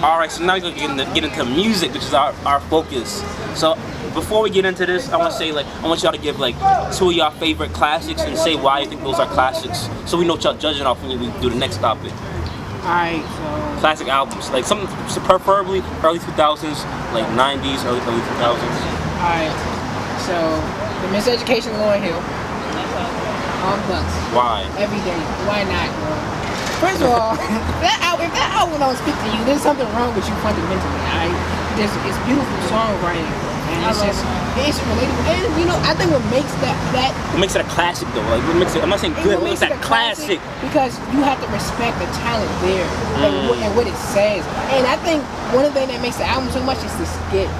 Alright, so now we're gonna get into music, which is our focus. So before we get into this, I want to say, like, I want y'all to give like 2 of y'all favorite classics and say why you think those are classics, so we know what y'all judging off when we do the next topic. Alright, so classic albums, like some preferably early 2000s, like 90s, early 2000s. Alright, so the Miseducation, Lauryn Hill. All bucks. Why? Every day. Why not, bro? First of all, if that album don't speak to you, there's something wrong with you fundamentally. Alright, it's beautiful songwriting, and it's relatable. And you know, I think what makes what makes it a classic though. Like what makes it, I'm not saying good, what makes it a classic? Because you have to respect the talent there and what it says. And I think one of the things that makes the album so much is the skit.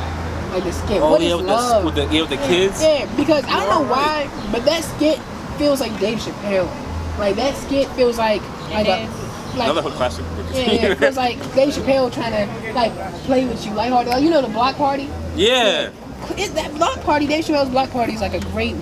Like the skit. Oh, what yeah, is love? With the kids? Yeah, because I don't know why, but that skit feels like Dave Chappelle. Like that skit feels like another hood classic. Yeah, it feels like Dave Chappelle trying to like play with you, like you know the Block Party. Yeah. That Block Party, Dave Chappelle's Block Party is like a great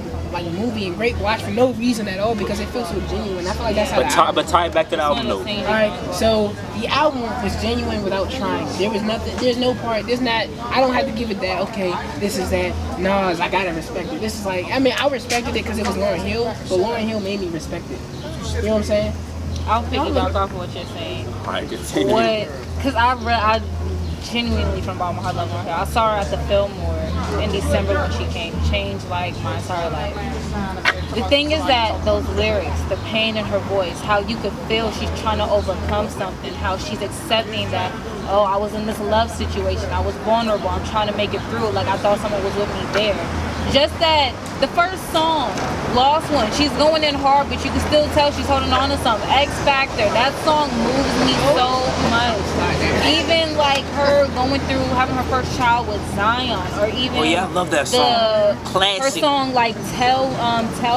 movie and great watch for no reason at all because it feels so genuine. I feel like that's how. But tie it back to the album though. Alright, so the album was genuine without trying. There was nothing. There's no part. There's not. I don't have to give it that. Okay, this is that. Nas, I gotta respect it. This is like. I mean, I respected it because it was Lauryn Hill, but Lauryn Hill made me respect it. You know what I'm saying? I'll piggyback off of what you're saying. Alright, continue. Because I genuinely from the bottom of my heart love Lauryn Hill. I saw her at the Fillmore in December when she came, changed like my entire life. The thing is that those lyrics, the pain in her voice, how you could feel she's trying to overcome something, how she's accepting that, oh, I was in this love situation, I was vulnerable, I'm trying to make it through, like I thought someone was with me there. Just that the first song, Lost One, she's going in hard, but you can still tell she's holding on to something. X Factor, that song moves me so much. Even like her going through having her first child with Zion, or even I love that song. Classic. Her song like tell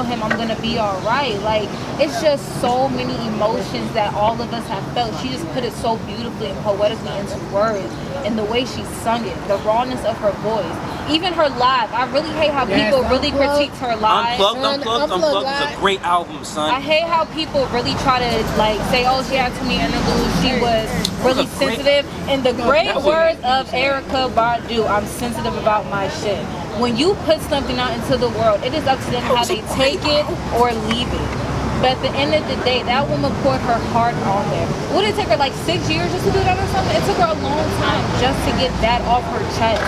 him I'm gonna be alright. Like it's just so many emotions that all of us have felt. She just put it so beautifully and poetically into words, and the way she sung it, the rawness of her voice. Even her live, I really hate how people really critique her live. Unplugged is a great album, son. I hate how people really try to like say, oh, she had too many interludes, she was really sensitive. In the great words of Erykah Badu, I'm sensitive about my shit. When you put something out into the world, it is up to them how they take it or leave it. But at the end of the day, that woman poured her heart on there. Would it take her like 6 years just to do that or something? It took her a long time just to get that off her chest.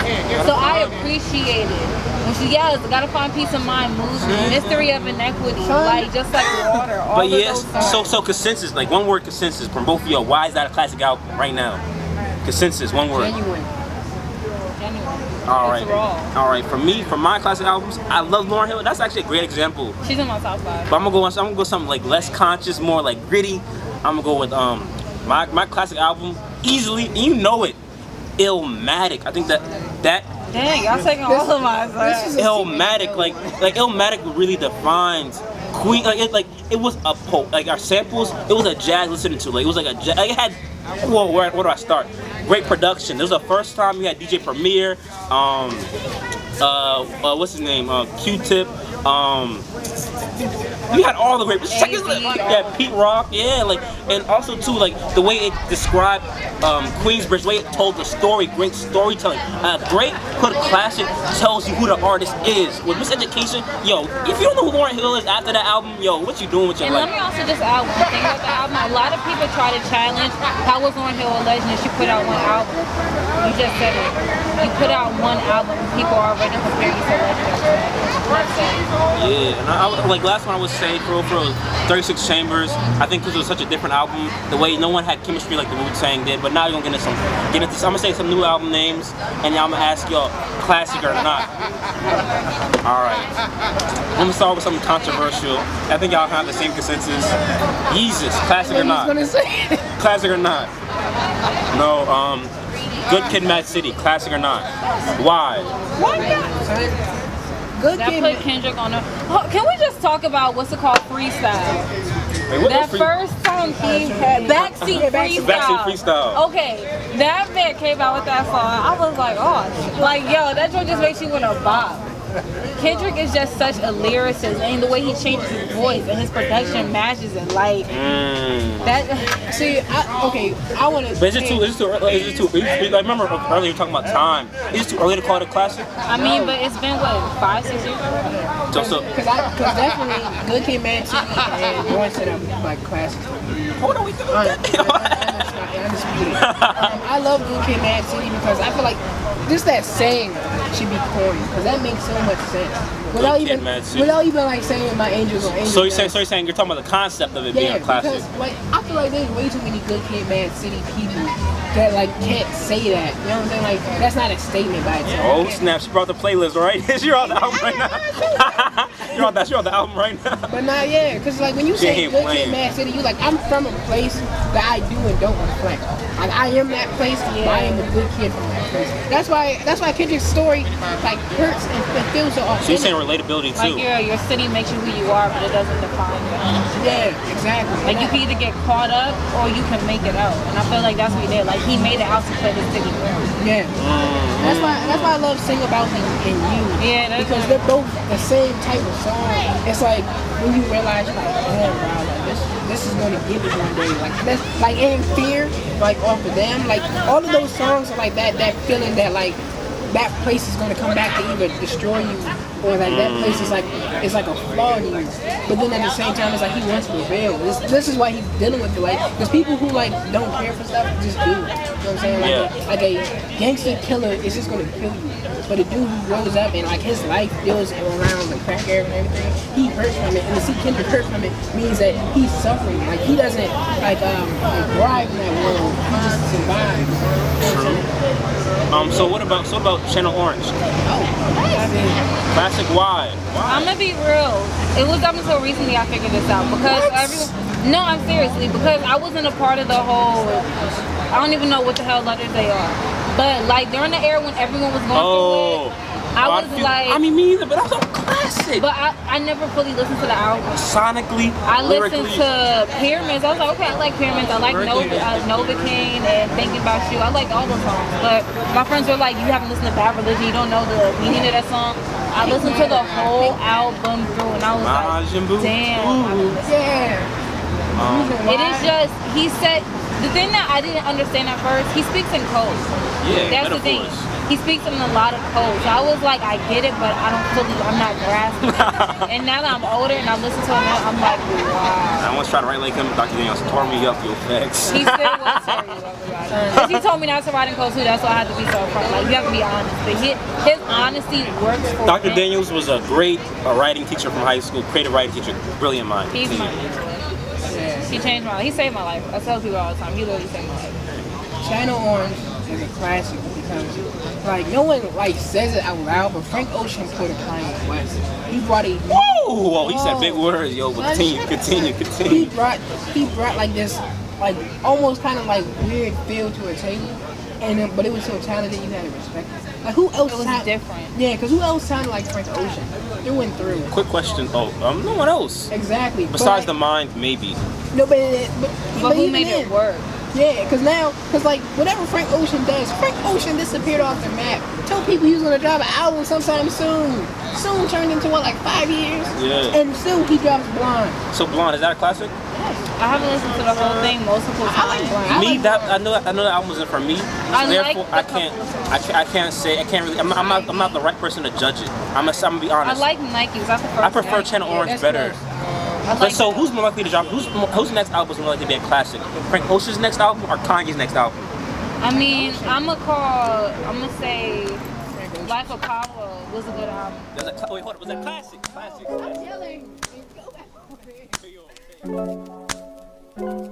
So I appreciate it. When she yells, gotta find peace of mind, moves me, mystery of inequity, like just like water. All but yes, so consensus, like one word consensus from both of y'all. Why is that a classic album right now? Consensus, one word. Genuine. All right. For me, for my classic albums, I love Lauryn Hill. That's actually a great example. She's in my top 5. But I'm gonna go something like less conscious, more like gritty. I'm gonna go with my classic album easily. And you know it, Illmatic. I think that. Dang, y'all taking all of mine. Illmatic, like Illmatic really defines Queen. It was a like our samples. It was a jazz listening to. Like it was like a jazz. Like it had. Whoa, where do I start? Great production. This was the first time we had DJ Premier, what's his name? Q-Tip. We had all the great. Check this out. Yeah, Pete Rock. Yeah, like, and also too, like the way it described Queensbridge, the way it told the story. Great storytelling. Great hood classic tells you who the artist is. With Miseducation, yo, if you don't know who Lauryn Hill is after that album, yo, what you doing with your life? And let me also just add one thing about the album. A lot of people try to challenge how was Lauryn Hill a legend if she put out one album. You just said it. You put out one album, people are already comparing you to legend. Yeah, and I like last one I would say for 36 Chambers. I think because it was such a different album, the way no one had chemistry like the Wu-Tang did. But now you're gonna get into I'm gonna say some new album names, and I'm gonna ask y'all classic or not. All right, I'm gonna start with something controversial. I think y'all have the same consensus. Yeezus, classic or not? Classic or not? No. Good Kid, Mad City, classic or not? Why? Why not? Good that put Kendrick on a. Oh, can we just talk about what's it called, freestyle? Wait, that first song he had, Backseat Freestyle. Okay, that man came out with that song. I was like, oh, like yo, that joint just makes you want to bop. Kendrick is just such a lyricist, and the way he changes his voice and his production matches it. Like that. See, I want to. But is it too? I remember earlier you were talking about time. Is it too early to call it a classic? I mean, but it's been what 5-6 years already. Because definitely Good Kid, Mad City and Born Set up like classics. Hold on, we doing that? I love Good Kid, Mad City because I feel like just that saying should be corny because that makes so much sense. Without even like saying my angels or angels. So you're saying you're talking about the concept of it being a classic. Because like I feel like there's way too many Good Kid, Mad City people that like can't say that. You know what I'm saying? Like that's not a statement by itself. Oh snap! She brought the playlist, right? You're on the album right now. You're on the album right now. But not yet, because like when you say Good Kid, Mad City, you like I'm from a place that I do and don't reflect. Like I am that place, but I am a good kid from that place. That's why Kendrick's story like hurts and feels so authentic. So you're saying relatability too? Like your city makes you who you are, but it doesn't define you. Yeah, exactly. Like you can either get caught up or you can make it out, and I feel like that's what he did. Like he made it out to play his city. Yeah. That's why I love Sing About Me and You. Yeah, because they're both the same type of song. It's like when you realize you're like, damn, bro, like this is gonna give it one day. Like that's like in Fear, like off of them, like all of those songs are like that feeling that like that place is gonna come back to either destroy you or like that place is like it's like a flaw in you. But then at the same time it's like he wants to prevail. This is why he's dealing with it. Like because people who like don't care for stuff just do. You know what I'm saying? Like a gangster killer is just gonna kill you. But a dude who grows up and like his life deals around the crack era and everything, he hurts from it. And to see Kendrick hurt from it means that he's suffering. Like he doesn't like thrive in that world. He just survives. So what about Channel Orange? Classic. Why? I'm gonna be real. It was up until recently I figured this out because everyone. No, I'm seriously because I wasn't a part of the whole. I don't even know what the hell letters they are. But like during the era when everyone was going through it, I was like. I mean, me either, but that was a classic. But I never fully listened to the album. Sonically, I listened to Pyramids. I was like, okay, I like Pyramids. I like Novocaine and Thinking About You. I like all those songs. But my friends were like, you haven't listened to Bad Religion. You don't know the meaning of that song. I listened to the whole album through, and I was like, damn. It is just he said. The thing that I didn't understand at first, he speaks in code. Yeah, that's the thing. He speaks in a lot of code. So I was like, I get it, but I'm not grasping it. And now that I'm older and I listen to him now, I'm like, wow. I once tried to write like him, Dr. Daniels tore me up, yo, facts. He still will tear you up about it. Because he told me not to write in code too, that's why I had to be so upfront. Like, you have to be honest. But his honesty works for Dr. Daniels was a great writing teacher from high school, creative writing teacher, brilliant mind. He's my mentor. He changed my life. He saved my life. I tell people all the time. He literally saved my life. Channel Orange is a classic because like no one like says it out loud, but Frank Ocean put a Kanye West. He brought a whoa! He said big words, yo. But continue. He brought like this like almost kind of like weird feel to a table, and but it was so talented you had to respect it. Like who else? It was different. Yeah, because who else sounded like Frank Ocean? Through and through. Quick question. No one else. Exactly. Besides the mind, maybe. No, but who made it work? Yeah, because like whatever Frank Ocean does, Frank Ocean disappeared off the map. Told people he was gonna drop an album sometime soon. Soon turned into what, like 5 years? Yeah. And still he drops Blonde. So Blonde, is that a classic? I haven't listened to the whole thing multiple times. I like Blonde. I know the album isn't for me. Therefore, I can't say I can't really. I'm not the right person to judge it. I'm gonna be honest. I like Nikes. That's the first. I prefer Channel Orange better. So who's more likely to drop? Whose next album is more likely to be a classic? Frank Ocean's next album or Kanye's next album? I mean, I'm gonna say Life of Pablo was a good album. Wait, hold on, was that classic? Classic. I'm yelling. Go back over there.